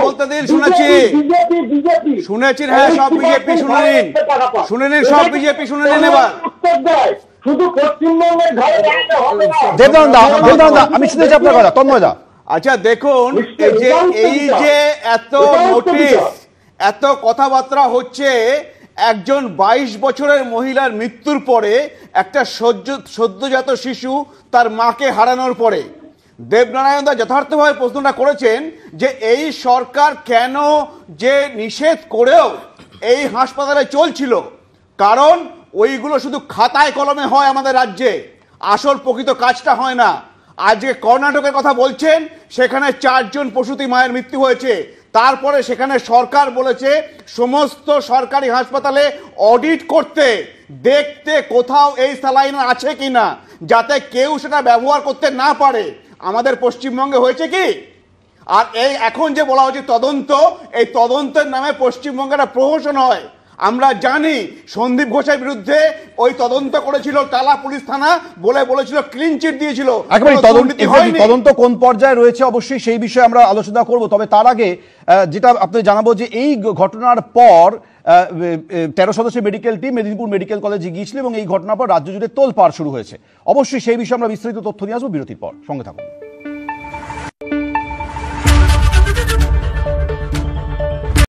বলতে দিন শুনেছি হ্যাঁ সব বিজেপি শুনে নিন সব বিজেপি শুনে নিন এবার শুধু পশ্চিমবঙ্গের আমি শুনেছি আপনার কথা তন্ময়দা। আচ্ছা দেখুন এই যে এত নোটিশ এত কথাবার্তা হচ্ছে একজন 22 বছরের মহিলার মৃত্যুর পরে একটা সদ্যজাত শিশু তার মাকে হারানোর পরে দেবনারায়ণ দা যথার্থভাবে প্রশ্নটা করেছেন যে এই সরকার কেন যে নিষেধ করেও এই হাসপাতালে চলছিল, কারণ ওইগুলো শুধু খাতায় কলমে হয় আমাদের রাজ্যে, আসল প্রকৃত কাজটা হয় না। আজকে কর্ণাটকের কথা বলছেন, সেখানে 4 জন প্রসূতি মায়ের মৃত্যু হয়েছে, তারপরে সেখানে সরকার বলেছে সমস্ত সরকারি হাসপাতালে অডিট করতে, দেখতে কোথাও এই স্যালাইন আছে কিনা, যাতে কেউ সেটা ব্যবহার করতে না পারে। আমাদের পশ্চিমবঙ্গে হয়েছে কি? আর এই এখন যে বলা হচ্ছে তদন্ত, এই তদন্তের নামে পশ্চিমবঙ্গে একটা প্রহসন হয়। আমরা জানি সন্দীপ ঘোষের বিরুদ্ধে ওই তদন্ত করেছিল টালা পুলিশ থানা, বলেছিল ক্লিন চিট দিয়েছিল। তদন্ত কোন পর্যায়ে রয়েছে অবশ্যই সেই বিষয়ে আমরা আলোচনা করব, তবে তার আগে যেটা আপনি জানাবো যে এই ঘটনার পর 13 সদস্যের মেডিকেল টিম মেদিনীপুর মেডিকেল কলেজে গিয়েছিল এবং এই ঘটনার পর রাজ্য জুড়ে তোলপাড় শুরু হয়েছে। অবশ্যই সেই বিষয়ে আমরা বিস্তারিত তথ্য নিয়ে আসবো বিরতির পর, সঙ্গে থাকুন।